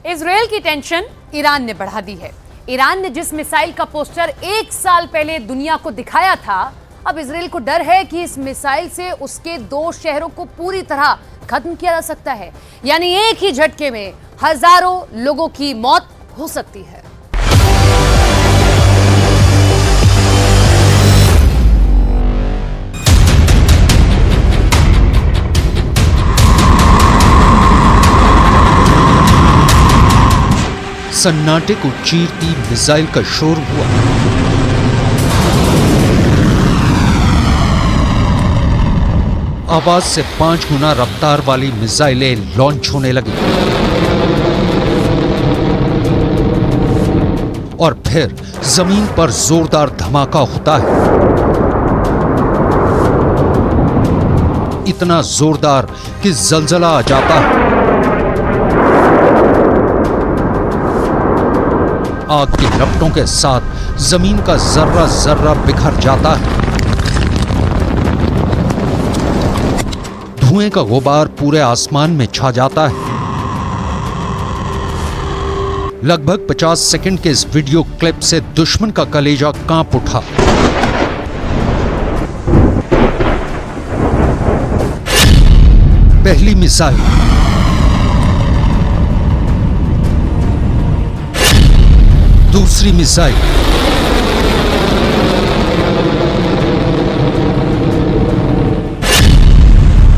Israel की tension Iran ने बढ़ा दी है। ईरान ने जिस मिसाइल का पोस्टर 1 साल पहले दुनिया को दिखाया था, अब इजरायल को डर है कि इस मिसाइल से उसके 2 शहरों को पूरी तरह खत्म किया जा सकता है। यानी एक ही झटके में हजारों लोगों की मौत हो सकती है। सन्नाटे को चीरती मिसाइल का शोर हुआ। आवाज से 5 गुना रफ्तार वाली मिसाइलें लॉन्च होने लगी और फिर जमीन पर जोरदार धमाका होता है। इतना जोरदार कि जलजला आ जाता है। आग की लपटों के साथ जमीन का जर्रा जर्रा बिखर जाता है। धुएं का गुबार पूरे आसमान में छा जाता है। लगभग 50 सेकंड के इस वीडियो क्लिप से दुश्मन का कलेजा कांप उठा। पहली मिसाइल, दूसरी मिसाइल,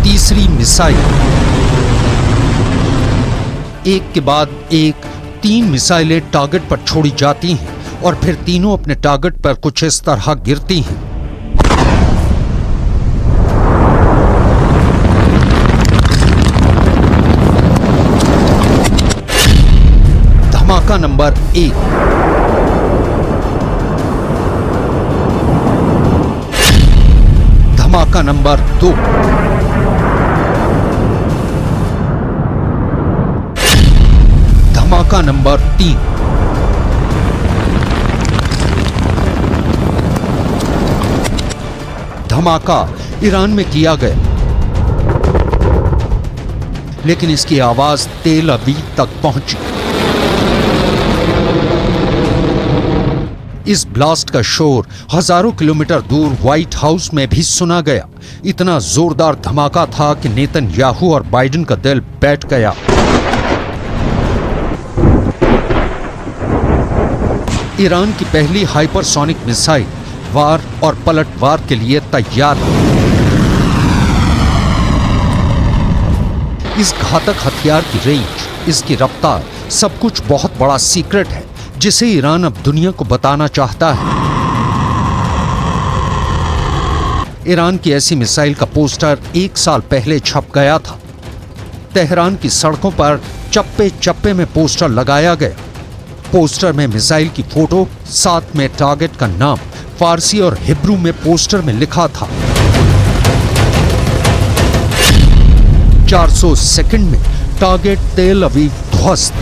तीसरी मिसाइल, एक के बाद एक 3 मिसाइलें टारगेट पर छोड़ी जाती हैं और फिर तीनों अपने टारगेट पर कुछ इस तरह गिरती हैं। धमाका नंबर 1, धमाका नंबर 2, धमाका नंबर 3, धमाका ईरान में किया गया, लेकिन इसकी आवाज तेल अवीव तक पहुंची। इस ब्लास्ट का शोर हजारों किलोमीटर दूर व्हाइट हाउस में भी सुना गया। इतना जोरदार धमाका था कि नेतन्याहू और बाइडेन का दिल बैठ गया। ईरान की पहली हाइपरसोनिक मिसाइल वार और पलटवार के लिए तैयार है। इस घातक हथियार की रेंज, इसकी रफ्तार, सब कुछ बहुत बड़ा सीक्रेट है जिसे ईरान अब दुनिया को बताना चाहता है। ईरान की ऐसी मिसाइल का पोस्टर 1 साल पहले छप गया था। तेहरान की सड़कों पर चप्पे चप्पे में पोस्टर लगाया गया। पोस्टर में मिसाइल की फोटो, साथ में टारगेट का नाम फारसी और हिब्रू में पोस्टर में लिखा था। 400 सेकंड में टारगेट तेल अवीव ध्वस्त।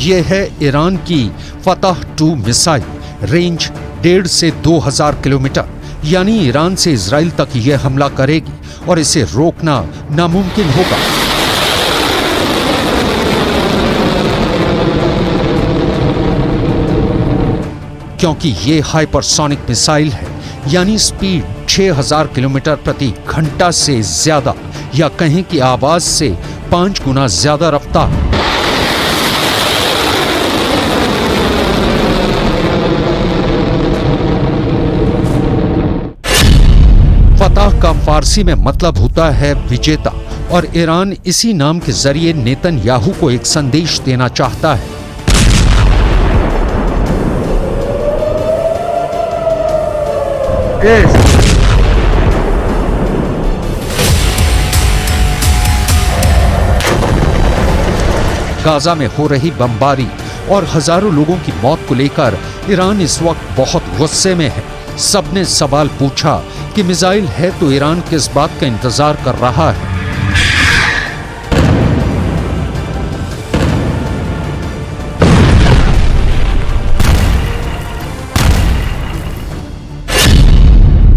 यह है ईरान की फतह 2 मिसाइल। रेंज 1.5 से 2000 किलोमीटर। यानी ईरान से इजराइल तक यह हमला करेगी और इसे रोकना नामुमकिन होगा। क्योंकि यह हाइपरसोनिक मिसाइल है, यानी स्पीड 6000 किलोमीटर प्रति घंटा से ज्यादा, या कहें कि आवाज से 5 गुना ज्यादा रफ्तार। फतह का फारसी में मतलब होता है विजेता, और ईरान इसी नाम के जरिए नेतन्याहू को एक संदेश देना चाहता है। गाजा में हो रही बमबारी और हजारों लोगों की मौत को लेकर ईरान इस वक्त बहुत गुस्से में है। सबने सवाल पूछा कि मिसाइल है तो ईरान किस बात का इंतजार कर रहा है।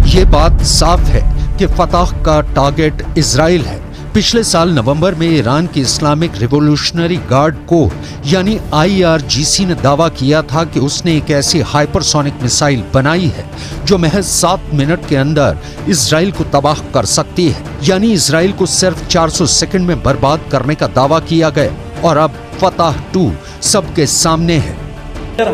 ये बात साफ है कि फतह का टारगेट इजराइल है, पिछले साल नवंबर में ईरान की इस्लामिक रिवॉल्यूशनरी गार्ड कोर यानी IRGC ने दावा किया था कि उसने एक ऐसी हाइपरसोनिक मिसाइल बनाई है जो महज 7 मिनट के अंदर इजराइल को तबाह कर सकती है, यानी इजराइल को सिर्फ 400 सेकंड में बर्बाद करने का दावा किया गया। और अब फतह 2 सबके सामने है।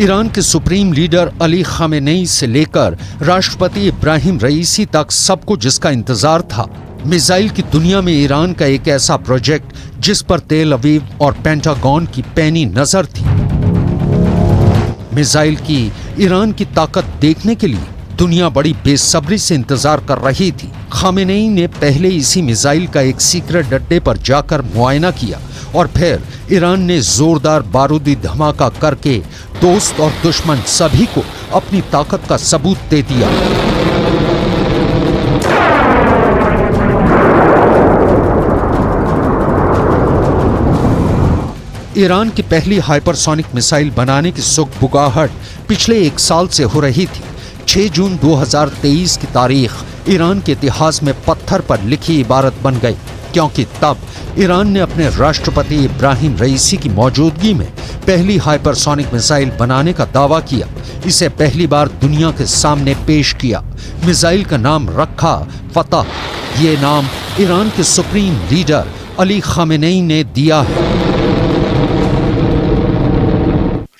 ईरान के सुप्रीम लीडर अली खामेनेई से लेकर राष्ट्रपति इब्राहिम रईसी तक सबको जिसका इंतजार था, मिसाइल की दुनिया में ईरान का एक ऐसा प्रोजेक्ट जिस पर तेल अवीव और पेंटागन की पैनी नजर थी। मिसाइल की ईरान की ताकत देखने के लिए दुनिया बड़ी बेसब्री से इंतजार कर रही थी। खामेनेई ने पहले इसी मिसाइल का एक सीक्रेट अड्डे पर जाकर मुआयना किया और फिर ईरान ने जोरदार बारूदी धमाका करके दोस्त और दुश्मन सभी को अपनी ताकत का सबूत दे दिया। ईरान की पहली हाइपरसोनिक मिसाइल बनाने की सुगबुगाहट पिछले 1 साल से हो रही थी। 6 जून 2023 की तारीख ईरान के इतिहास में पत्थर पर लिखी इबारत बन गई, क्योंकि तब ईरान ने अपने राष्ट्रपति इब्राहिम रईसी की मौजूदगी में पहली हाइपरसोनिक मिसाइल बनाने का दावा किया। इसे पहली बार दुनिया के सामने पेश किया। मिसाइल का नाम रखा फतह। ये नाम ईरान के सुप्रीम लीडर अली खामेनेई ने दिया है।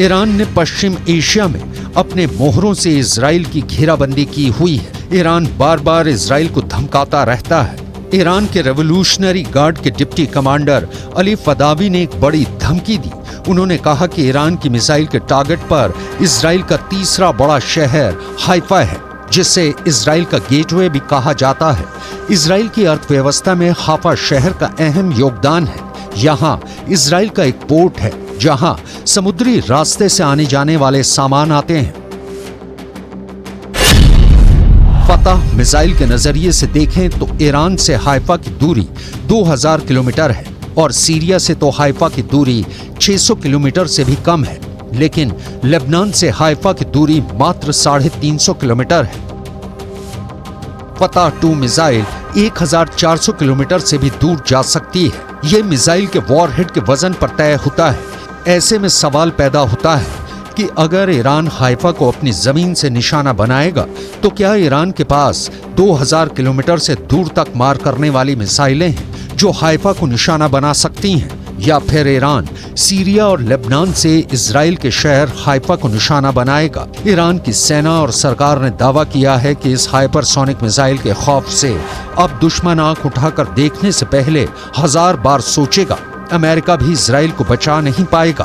ईरान ने पश्चिम एशिया में अपने मोहरों से इजराइल की घेराबंदी की हुई है। ईरान बार बार इजराइल को धमकाता रहता है। ईरान के रेवोल्यूशनरी गार्ड के डिप्टी कमांडर अली फदावी ने एक बड़ी धमकी दी। उन्होंने कहा कि ईरान की मिसाइल के टारगेट पर इजराइल का तीसरा बड़ा शहर हाइफा है, जिसे इजराइल का गेटवे भी कहा जाता है। इजराइल की अर्थव्यवस्था में हाइफा शहर का अहम योगदान है। यहाँ इजराइल का एक पोर्ट है जहां समुद्री रास्ते से आने जाने वाले सामान आते हैं। फतह मिसाइल के नजरिए से देखें तो ईरान से हाइफा की दूरी 2000 किलोमीटर है और सीरिया से तो हाइफा की दूरी 600 किलोमीटर से भी कम है, लेकिन लेबनान से हाइफा की दूरी मात्र 350 किलोमीटर है। फतह 2 मिसाइल 1400 किलोमीटर से भी दूर जा सकती है। ये मिसाइल के वॉरहेड के वजन पर तय होता है। ऐसे में सवाल पैदा होता है कि अगर ईरान हाइफा को अपनी जमीन से निशाना बनाएगा तो क्या ईरान के पास 2000 किलोमीटर से दूर तक मार करने वाली मिसाइलें हैं जो हाइफा को निशाना बना सकती हैं, या फिर ईरान सीरिया और लेबनान से इजराइल के शहर हाइफा को निशाना बनाएगा। ईरान की सेना और सरकार ने दावा किया है कि इस हाइपरसोनिक मिसाइल के खौफ से अब दुश्मन आंख उठाकर देखने से पहले 1000 बार सोचेगा। अमेरिका भी इजराइल को बचा नहीं पाएगा।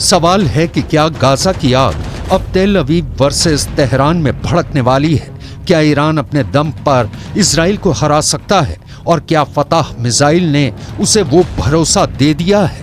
सवाल है कि क्या गाजा की आग अब तेल अवीव वर्सेस तेहरान में भड़कने वाली है? क्या ईरान अपने दम पर इजराइल को हरा सकता है? और क्या फतह मिसाइल ने उसे वो भरोसा दे दिया है?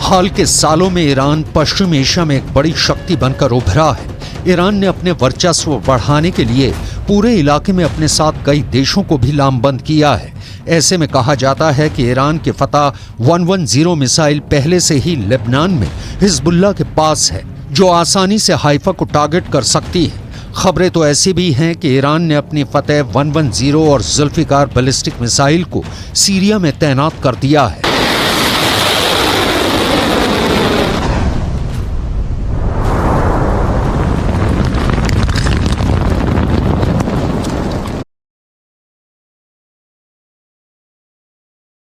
हाल के सालों में ईरान पश्चिम एशिया में एक बड़ी शक्ति बनकर उभरा है। ईरान ने अपने वर्चस्व बढ़ाने के लिए पूरे इलाके में अपने साथ कई देशों को भी लामबंद किया है। ऐसे में कहा जाता है कि ईरान के फतह 110 मिसाइल पहले से ही लेबनान में हिजबुल्लाह के पास है, जो आसानी से हाइफा को टारगेट कर सकती है। खबरें तो ऐसी भी हैं कि ईरान ने अपनी फतह 110 और जुल्फिकार बैलिस्टिक मिसाइल को सीरिया में तैनात कर दिया है।